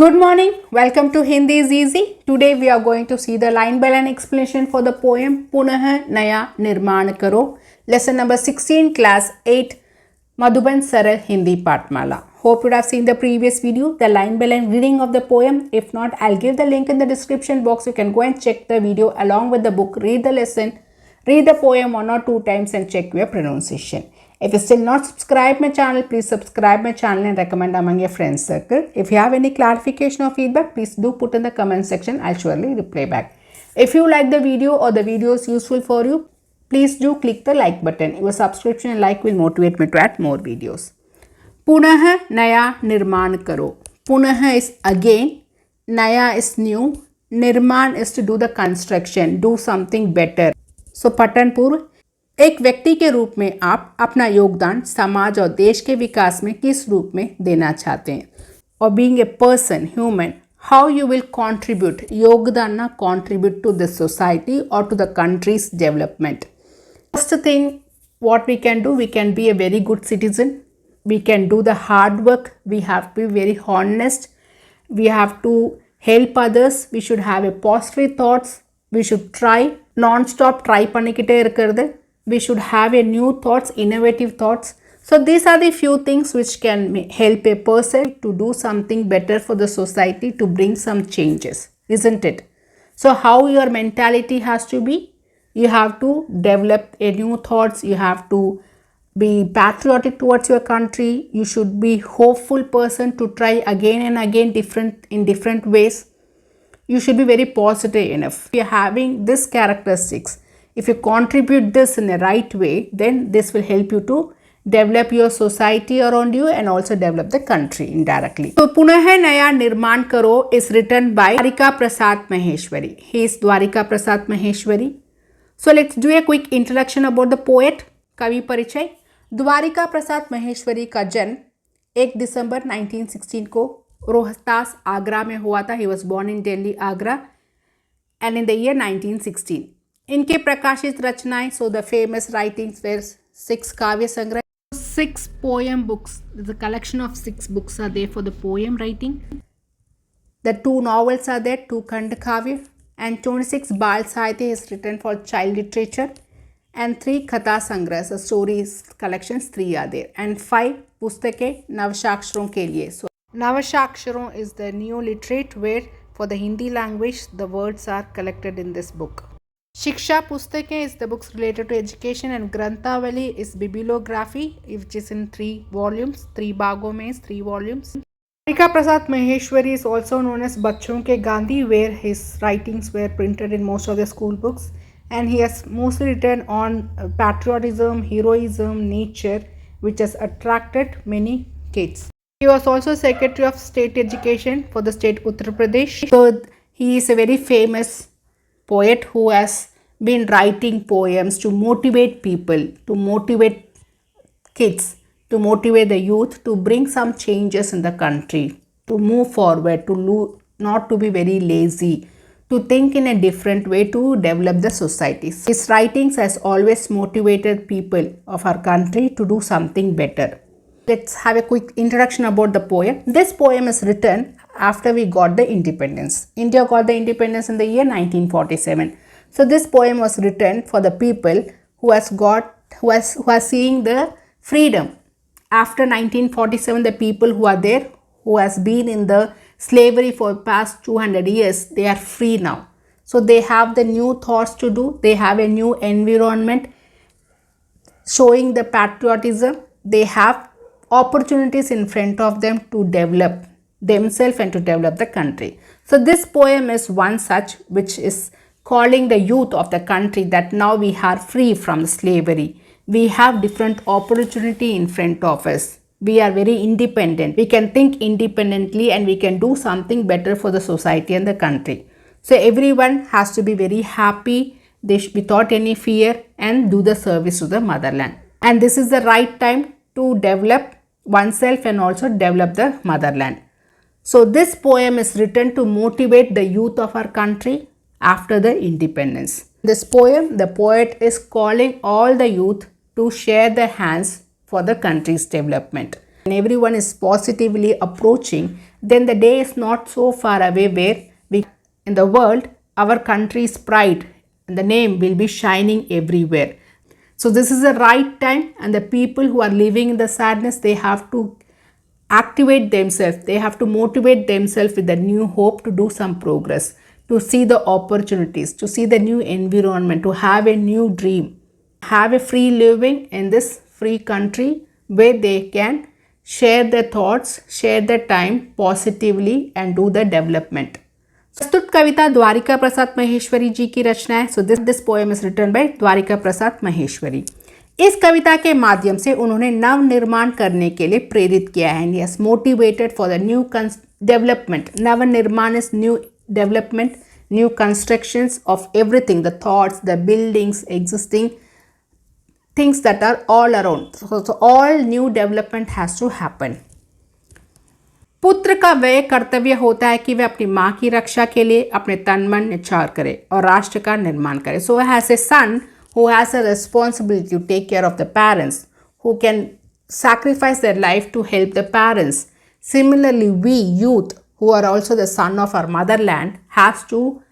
Good morning, welcome to Hindi is Easy. Today we are going to see the line by line explanation for the poem Punah Naya Nirman Karo, lesson number 16, class 8, Madubhan Saral Hindi Patmala. Hope you have seen the previous video, the line by line reading of the poem. If not, I'll give the link in the description box. You can go and check the video along with the book, read the lesson, read the poem 1 or 2 times and check your pronunciation. If you still not subscribed my channel, please subscribe my channel and recommend among your friends circle. If you have any clarification or feedback, please do put in the comment section. I'll surely reply back. If you like the video or the video is useful for you, please do click the like button. Your subscription and like will motivate me to add more videos. Punah Naya Nirman Karo. Punah is again, Naya is new, Nirman is to do the construction, do something better. So पठन पूर्व, एक व्यक्ति के रूप में आप अपना योगदान समाज और देश के विकास में किस रूप में देना चाहते हैं. और being a person human, how you will contribute, योगदान ना कंट्रीब्यूट टू द सोसाइटी और to the country's development. First thing what we can be a very good citizen. We can do the hard work. We have to be very honest. We have to help others. We should have a positive thoughts. We should try non-stop try பண்ணிக்கிட்டே இருக்கிறது. We should have a new thoughts, innovative thoughts. So these are the few things which can help a person to do something better for the society, to bring some changes, isn't it? So how your mentality has to be? You have to develop a new thoughts. You have to be patriotic towards your country. You should be hopeful person to try again and again in different ways. You should be very positive enough. If you're having this characteristics, if you contribute this in the right way, then this will help you to develop your society around you and also develop the country indirectly. So Punah Naya Nirman Karo is written by Dwarika Prasad Maheshwari. He is Dwarika Prasad Maheshwari. So let's do a quick introduction about the poet. कवि परिचय. द्वारिका प्रसाद महेश्वरी का जन्म 1 दिसंबर 1916 को रोहतास आगरा में हुआ था. He was born in Delhi, Agra, and in the year 1916. इनके प्रकाशित रचनाएं, so the famous writings were 6 काव्य संग्रह, 6 poem books. The collection of 6 books are there for the poem writing. The 2 novels are there, 2 खंड काव्य, and 26 बाल साहित्य is written for child literature, and 3 कथा संग्रह, so stories collections 3 are there, and 5 पुस्तकें नवशाक्षरों के लिए. So नवशाक्षरों is the new literate where for the Hindi language the words are collected in this book. शिक्षा पुस्तकें is the books related to education, and Granthavali is bibliography which is in 3 volumes. 3 भागों में is 3 volumes. Dwarika Prasad Maheshwari is also known as बच्चों के Gandhi, where his writings were printed in most of the school books, and he has mostly written on patriotism, heroism, nature, which has attracted many kids. He was also Secretary of State Education for the state Uttar Pradesh. So he is a very famous poet who has been writing poems to motivate people, to motivate kids, to motivate the youth, to bring some changes in the country, to move forward, not to be very lazy, to think in a different way, to develop the societies. His writings has always motivated people of our country to do something better. Let's have a quick introduction about the poem. This poem is written after we got the independence. India got the independence in the year 1947. So this poem was written for the people who are seeing the freedom. After 1947, the people who are there, who has been in the slavery for past 200 years, they are free now. So they have the new thoughts to do. They have a new environment showing the patriotism. They have opportunities in front of them to develop themselves and to develop the country. So this poem is one such which is calling the youth of the country that now we are free from slavery. We have different opportunity in front of us. We are very independent. We can think independently and we can do something better for the society and the country. So everyone has to be very happy, they should be without any fear and do the service to the motherland. And this is the right time to develop oneself and also develop the motherland. So this poem is written to motivate the youth of our country after the independence. This poem, the poet is calling all the youth to share their hands for the country's development. And everyone is positively approaching then the day is not so far away where we, in the world, our country's pride and the name will be shining everywhere. So this is the right time, and the people who are living in the sadness, they have to activate themselves. They have to motivate themselves with a new hope to do some progress, to see the opportunities, to see the new environment, to have a new dream, have a free living in this free country where they can share their thoughts, share their time positively and do the development. प्रस्तुत कविता द्वारिका प्रसाद महेश्वरी जी की रचना है. So this poem is written by Dwarika Prasad Maheshwari. इस कविता के माध्यम से उन्होंने नव निर्माण करने के लिए प्रेरित किया है. And yes motivated for the new development. नव निर्माण is new development, new constructions of everything, the thoughts, the buildings, existing things that are all around. So all new development has to happen. पुत्र का वह कर्तव्य होता है कि वह अपनी माँ की रक्षा के लिए अपने तन मन निछावर करे और राष्ट्र का निर्माण करे. So as a son who has a responsibility to take care of the parents, who can sacrifice their life to help the parents. Similarly, we youth who are also the son of our motherland has to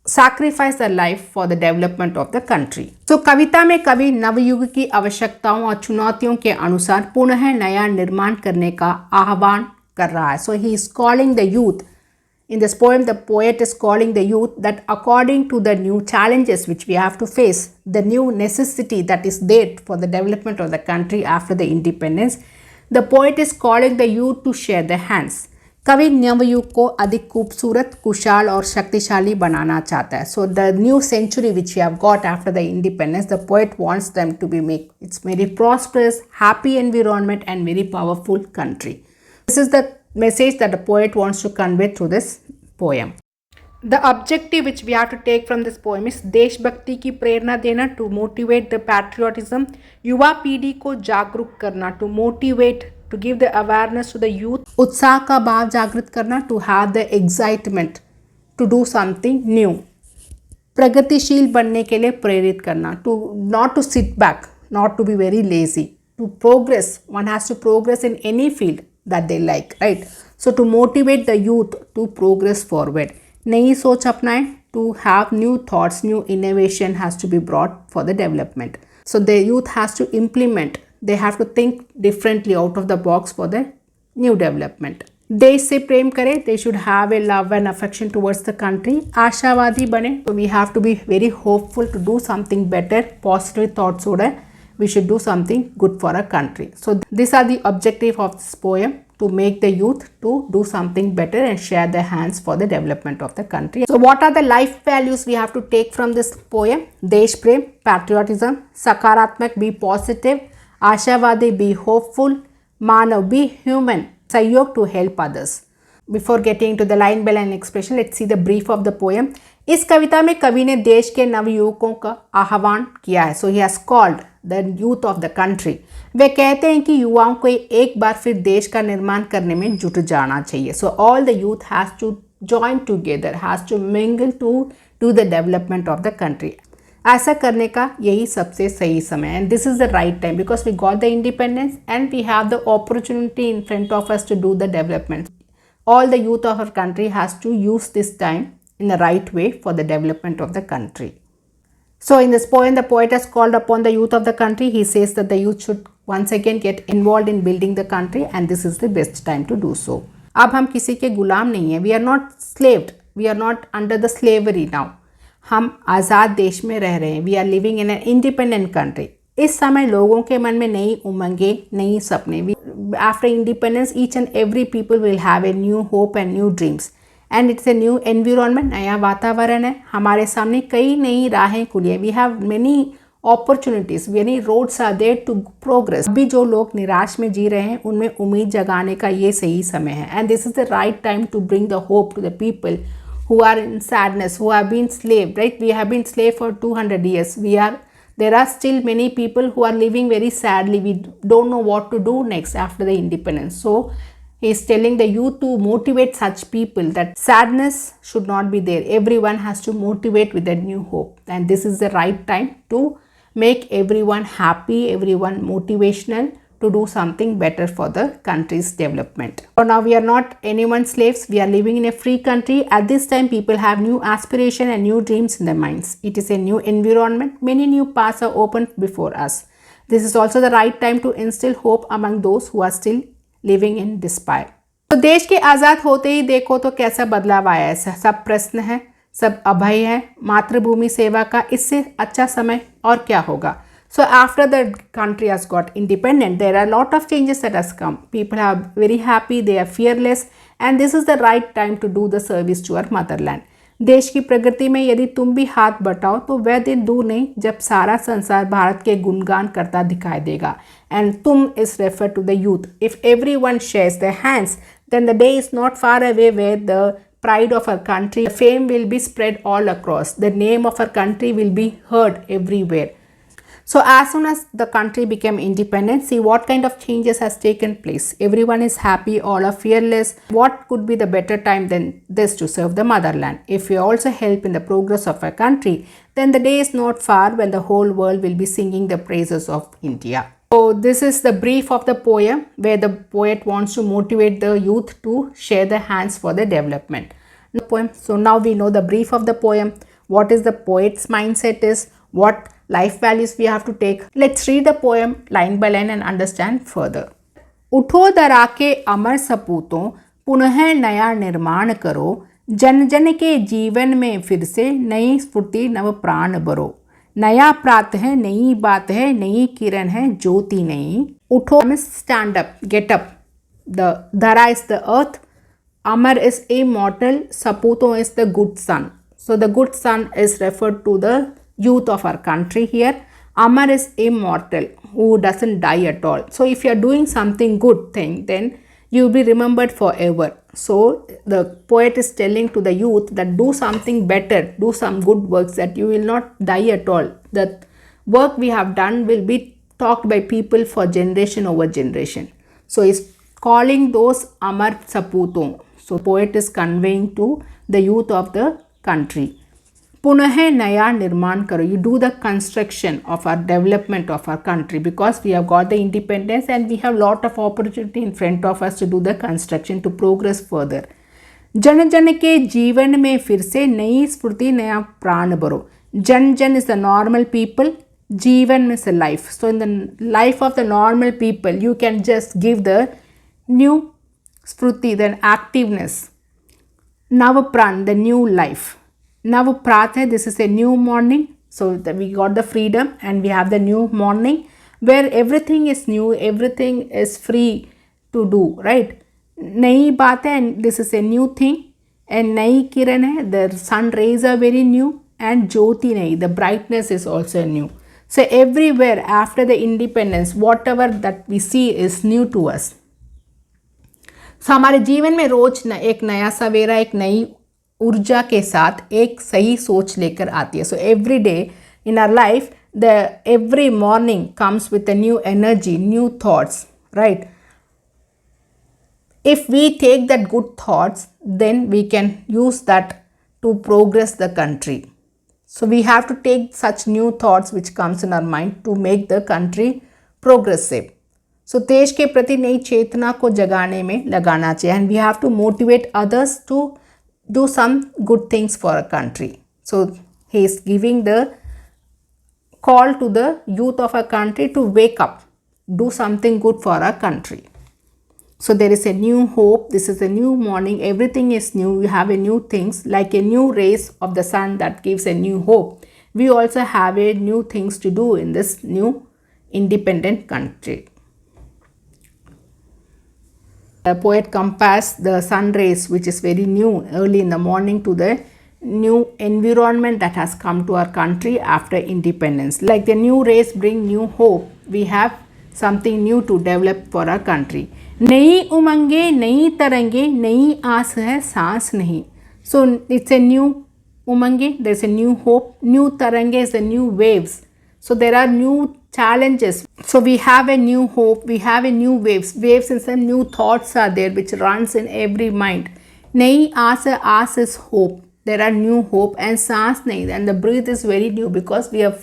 sacrifice their life for the development of the country. So कविता में कवि नवयुग की आवश्यकताओं और चुनौतियों के अनुसार पुनः नया निर्माण करने का आह्वान कर रहा है. So he is calling the youth. In this poem, the poet is calling the youth that according to the new challenges which we have to face, the new necessity that is there for the development of the country after the independence, the poet is calling the youth to share their hands. कवि नवयुग को अधिक खूबसूरत, कुशल और शक्तिशाली बनाना चाहता है. So the new century which you have got after the independence, the poet wants them to be make its very prosperous, happy environment and very powerful country. This is the message that the poet wants to convey through this poem. The objective which we have to take from this poem is देशभक्ति की प्रेरणा देना, to motivate the patriotism, युवा पीढ़ी को जागरूक करना, to motivate, to give the awareness to the youth, उत्साह का भाव जागृत करना, to have the excitement to do something new, प्रगतिशील बनने के लिए प्रेरित करना, to not to sit back, not to be very lazy, to progress. One has to progress in any field that they like, right? So to motivate the youth to progress forward, नई सोच अपनाएं, to have new thoughts, new innovation has to be brought for the development. So the youth has to implement, they have to think differently out of the box for the new development. देश से प्रेम करें, they should have a love and affection towards the country. आशावादी बने, so we have to be very hopeful to do something better, positive thoughts होना, we should do something good for our country. So these are the objective of this poem, to make the youth to do something better and share their hands for the development of the country. So what are the life values we have to take from this poem? देश प्रेम, patriotism, सकारात्मक, be positive, आशावादी, be hopeful, Manav, be human, सहयोग, to help others. Before getting to the line by line expression, let's see the brief of the poem. इस कविता में कवि ने देश के नवयुवकों का आह्वान किया है. So he has called the youth of the country. वे कहते हैं कि युवाओं को एक बार फिर देश का निर्माण करने में जुट जाना चाहिए. So all the youth has to join together, has to mingle to do the development of the country. ऐसा करने का यही सबसे सही समय है. And this is the right time because we got the independence and we have the opportunity in front of us to do the development. All the youth of our country has to use this time in the right way for the development of the country. So in this poem, the poet has called upon the youth of the country. He says that the youth should once again get involved in building the country and this is the best time to do so. अब हम किसी के गुलाम नहीं हैं. We are not slaved. We are not under the slavery now. हम आज़ाद देश में रह रहे हैं. We are living in an independent country. इस समय लोगों के मन में नई उमंगें, नई सपने. After independence, each and every people will have a new hope and new dreams. And it's a new environment, नया वातावरण है. हमारे सामने कई नई राहें खुली हैं. We have many opportunities, many roads are there to progress. अभी जो लोग निराश में जी रहे हैं, उनमें उम्मीद जगाने का ये सही समय है. And this is the right time to bring the hope to the people who are in sadness, who have been slaved, right? We have been slave for 200 years. There are still many people who are living very sadly. We don't know what to do next after the independence. So he is telling the youth to motivate such people that sadness should not be there. Everyone has to motivate with a new hope. And this is the right time to make everyone happy, everyone motivational, to do something better for the country's development. So now we are not anyone's slaves. We are living in a free country. At this time, people have new aspiration and new dreams in their minds. It is a new environment. Many new paths are open before us. This is also the right time to instill hope among those who are still living in despair. तो देश के आज़ाद होते ही देखो तो कैसा बदलाव आया है. सब प्रश्न है, सब अभय है. मातृभूमि सेवा का इससे अच्छा समय और क्या होगा. So after the country has got independent, there are a lot of changes that has come. People are very happy, they are fearless, and this is the right time to do the service to our motherland. देश की प्रगति में यदि तुम भी हाथ बटाओ तो वह दिन दूर नहीं जब सारा संसार भारत के गुणगान करता दिखाई देगा. And तुम is referred to the youth. If everyone shares their hands, then the day is not far away where the pride of our country, the fame will be spread all across. The name of our country will be heard everywhere. So as soon as the country became independent, see what kind of changes has taken place. Everyone is happy, all are fearless. What could be the better time than this to serve the motherland? If we also help in the progress of our country, then the day is not far when the whole world will be singing the praises of India. So this is the brief of the poem where the poet wants to motivate the youth to share their hands for the development. So now we know the brief of the poem, what is the poet's mindset is, what life values we have to take. Let's read the poem line by line and understand further. उठो दरा के अमर सपूतों, पुनः नया निर्माण करो. जन जन के जीवन में फिर से नई स्फूर्ति नव प्राण भरो. नया प्रात है, नई बात है, नई किरण है, ज्योति नई. उठो means stand up, get up. The Dhara is the earth, Amar is immortal, Saputo is the good sun. So the good sun is referred to the youth of our country here. Amar is immortal, who doesn't die at all. So if you are doing something good thing, then you will be remembered forever. So the poet is telling to the youth that do something better, do some good works, that you will not die at all. The work we have done will be talked by people for generation over generation. So he's calling those Amar Saputon. So poet is conveying to the youth of the country. पुनः नया निर्माण करो. You do the construction of our development of our country because we have got the independence and we have lot of opportunity in front of us to do the construction to progress further. जन जन के जीवन में फिर से नई स्फूर्ति नया प्राण भरो. जन जन is the normal people, जीवन means a life. So in the life of the normal people you can just give the new स्फूर्ति, then activeness. नव प्राण, the new life. Now Prat hai, this is a new morning. So we got the freedom and we have the new morning where everything is new, everything is free to do, right? Nayi baat hai, and this is a new thing. And nayi kiran hai, the sun rays are very new, and jyoti nayi, the brightness is also new. So everywhere after the independence, whatever that we see is new to us. So हमारे जीवन में रोज एक नया सवेरा, एक नई ऊर्जा के साथ एक सही सोच लेकर आती है. So every day in our life, every morning comes with a new energy, new thoughts, right? If we take that good thoughts, then we can use that to progress the country. So we have to take such new thoughts which comes in our mind to make the country progressive. So देश के प्रति नई चेतना को जगाने में लगाना चाहिए, and we have to motivate others to do some good things for our country. So he is giving the call to the youth of our country to wake up, do something good for our country. So there is a new hope. This is a new morning. Everything is new. We have a new things like a new rays of the sun that gives a new hope. We also have a new things to do in this new independent country. The poet compares the sun rays, which is very new early in the morning, to the new environment that has come to our country after independence. Like the new rays bring new hope, we have something new to develop for our country. नई उमंगे, नई तरंगे, नई आस है, सांस नहीं. So it's a new umange, there's a new hope. New tarange is the new waves. So there are new challenges. So we have a new hope, we have a new waves. Waves and some new thoughts are there which runs in every mind. Nayi aas is hope. there are new hope, and saans nahi, and the breath is very new because we are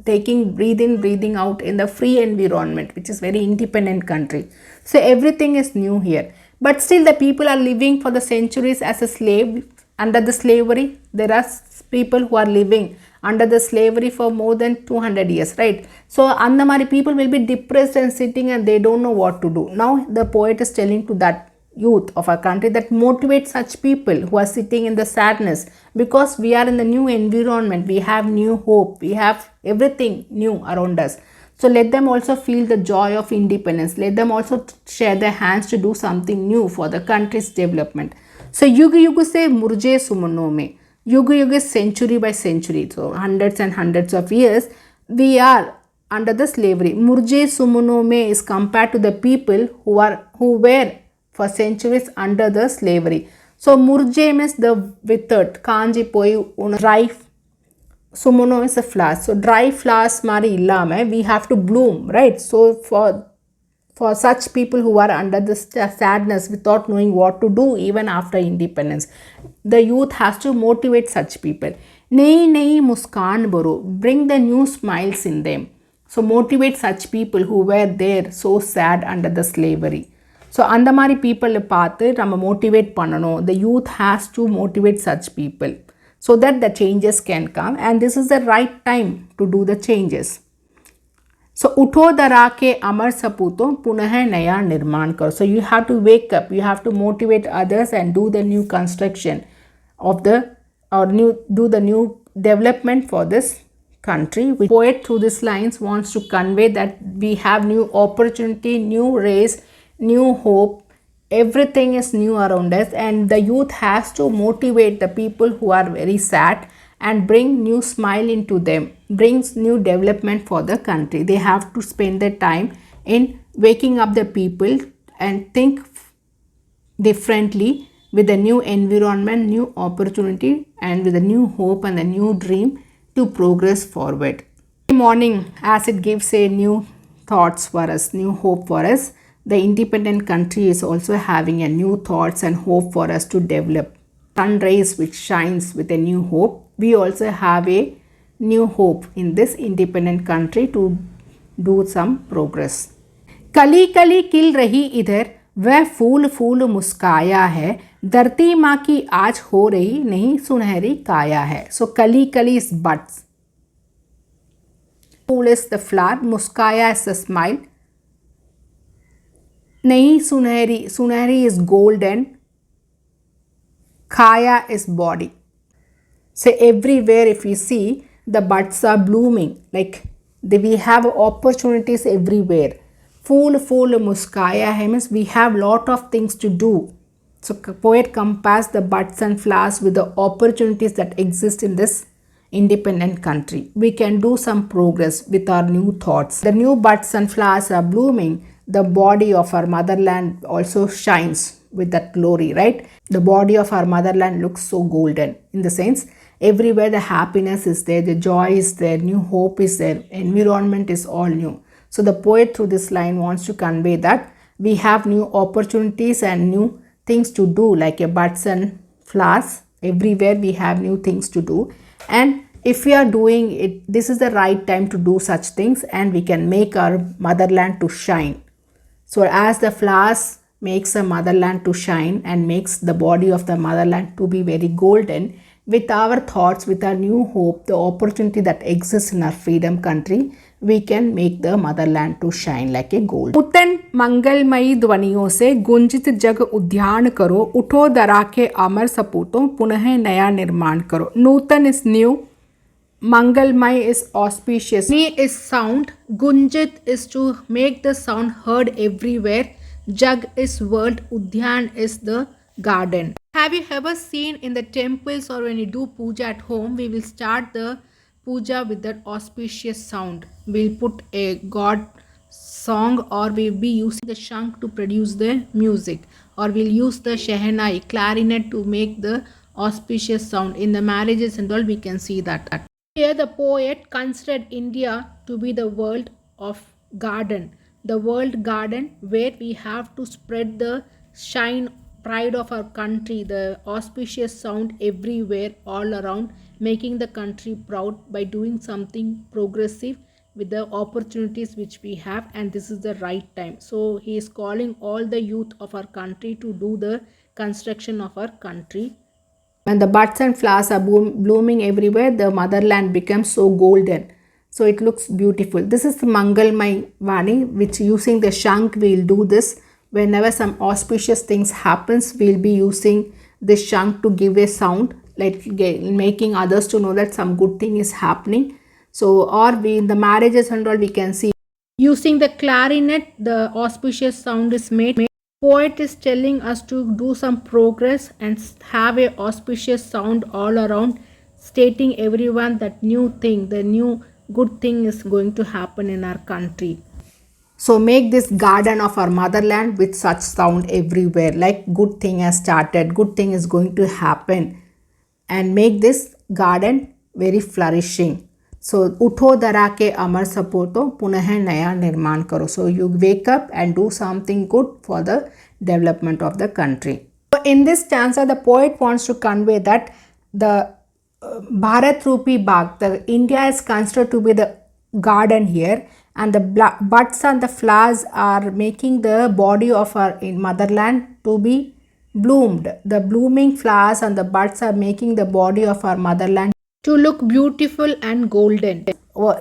taking breathe in breathing out in the free environment, which is very independent country. So everything is new here, but still the people are living for the centuries as a slave under the slavery. There are people who are living under the slavery for more than 200 years, right? So andamari people will be depressed and sitting and they don't know what to do. Now the poet is telling to that youth of our country that motivate such people who are sitting in the sadness, because we are in the new environment, we have new hope, we have everything new around us. So let them also feel the joy of independence, let them also share their hands to do something new for the country's development. So युग युग से मुरझे सुमनों में, युग युग is century by century, so hundreds and hundreds of years we are under the slavery. Murje sumuno mein is compared to the people who were for centuries under the slavery. So murje means the withered, kanji poi dry. Sumuno is a flower, so dry flowers mari illama we have to bloom, right? So for such people who are under this sadness without knowing what to do even after independence, the youth has to motivate such people. Nayi nayi muskaan baro, bring the new smiles in them. So motivate such people who were there so sad under the slavery. So அந்த மாதிரி people பார்த்து நம்ம motivate பண்ணணும். The youth has to motivate such people so that the changes can come, and this is the right time to do the changes. So उठो दरा के अमर सपूतों पुनः नया निर्माण करो. So you have to wake up, you have to motivate others and do the new construction of the do the new development for this country. The poet through these lines wants to convey that we have new opportunity, new race, new hope, everything is new around us, and the youth has to motivate the people who are very sad and bring new smile into them, brings new development for the country. They have to spend their time in waking up the people and think differently with a new environment, new opportunity, and with a new hope and a new dream to progress forward. Every morning as it gives a new thoughts for us, new hope for us, the independent country is also having a new thoughts and hope for us to develop. Sun rays which shines with a new hope. We also have a new hope in this independent country to do some progress. कली कली किल रही इधर, वह फूल फूल मुस्काया है, धरती माँ की आज हो रही नहीं सुनहरी काया है. So कली कली is buds, fool is the flower, मुस्काया is the smile, नहीं सुनहरी, सुनहरी is golden, kaya is body. So everywhere if you see the buds are blooming, like we have opportunities everywhere. Fool fool muskaya hai means we have lot of things to do. So poet compares the buds and flowers with the opportunities that exist in this independent country. We can do some progress with our new thoughts. The new buds and flowers are blooming. The body of our motherland also shines with that glory, right? The body of our motherland looks so golden, in the sense everywhere the happiness is there, the joy is there, new hope is there, environment is all new. So the poet through this line wants to convey that we have new opportunities and new things to do, like a buds and flowers. Everywhere we have new things to do, and if we are doing it, this is the right time to do such things, and we can make our motherland to shine. So as the flowers makes a motherland to shine and makes the body of the motherland to be very golden, with our thoughts, with our new hope, the opportunity that exists in our freedom country, we can make the motherland to shine like a gold. नूतन मंगलमयी ध्वनियों से गुंजित जग उद्यान करो, उठो दरा के अमर सपूतों पुनः नया निर्माण करो. नूतन is new, Mangalmay is auspicious. Ni is sound. Gunjit is to make the sound heard everywhere. Jag is world. Udyan is the garden. Have you ever seen in the temples or when you do puja at home, we will start the puja with that auspicious sound. We'll put a god song, or we'll be using the shank to produce the music, or we'll use the shehnai, clarinet to make the auspicious sound. In the marriages and all, we can see that. Here the poet considered India to be the world of garden, the world garden where we have to spread the shine pride of our country, the auspicious sound everywhere, all around, making the country proud by doing something progressive with the opportunities which we have, and this is the right time. So he is calling all the youth of our country to do the construction of our country. When the buds and flowers are blooming everywhere, the motherland becomes so golden. So it looks beautiful. This is the Mangalmai Vani, which using the shank we'll do this. Whenever some auspicious things happens, we'll be using the shank to give a sound, like making others to know that some good thing is happening. So, or we in the marriages and all, we can see using the clarinet, the auspicious sound is made. Poet is telling us to do some progress and have a auspicious sound all around, stating everyone that new thing, the new good thing is going to happen in our country. So make this garden of our motherland with such sound everywhere, like good thing has started, good thing is going to happen, and make this garden very flourishing. So utho dara ke amar sapoto punah naya nirman karo. So you wake up and do something good for the development of the country. So in this stanza, the poet wants to convey that the Bharat Rupi Bagh, the India is considered to be the garden here, and the buds and the flowers are making the body of our motherland to be bloomed. The blooming flowers and the buds are making the body of our motherland to look beautiful and golden.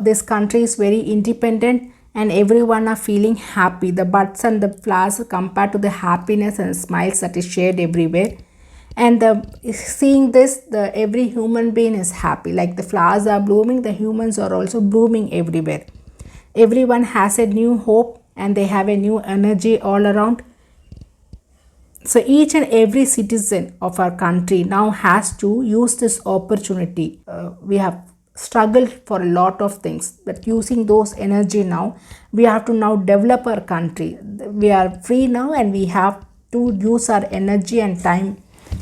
This country is very independent and everyone are feeling happy. The buds and the flowers compared to the happiness and smiles that is shared everywhere. And seeing this, every human being is happy. Like the flowers are blooming, the humans are also blooming everywhere. Everyone has a new hope and they have a new energy all around. So each and every citizen of our country now has to use this opportunity. We have struggled for a lot of things, but using those energy now, we have to now develop our country. We are free now and we have to use our energy and time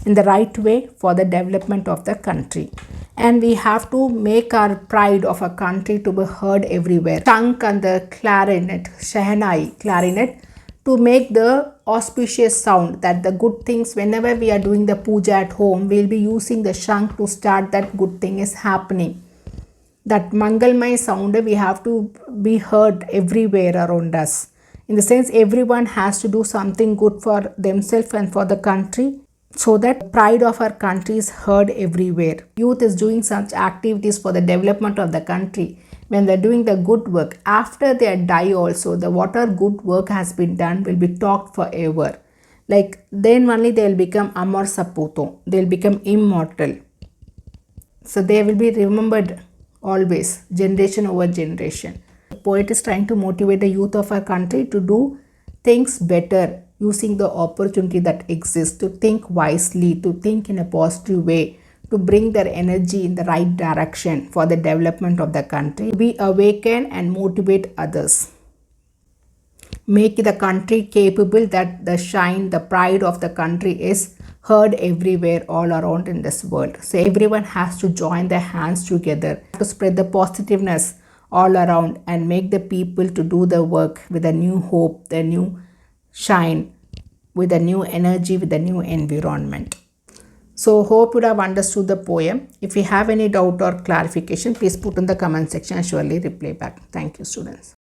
in the right way for the development of the country. And we have to make our pride of our country to be heard everywhere. Shank and the clarinet, Shehnai clarinet, to make the auspicious sound, that the good things, whenever we are doing the puja at home, we'll be using the shank to start that good thing is happening. That Mangalmai sound, we have to be heard everywhere around us. In the sense, everyone has to do something good for themselves and for the country, so that pride of our country is heard everywhere. Youth is doing such activities for the development of the country. When they're doing the good work, after they die also, the whatever good work has been done will be talked forever. Like then only they will become Amar Saputo. They will become immortal. So they will be remembered always, generation over generation. The poet is trying to motivate the youth of our country to do things better, using the opportunity that exists, to think wisely, to think in a positive way, to bring their energy in the right direction for the development of the country. Be awaken and motivate others. Make the country capable that the shine, the pride of the country is heard everywhere all around in this world. So everyone has to join their hands together to spread the positiveness all around and make the people to do the work with a new hope, the new shine, with a new energy, with a new environment. So hope you have understood the poem. If you have any doubt or clarification, please put in the comment section and surely reply back. Thank you, students.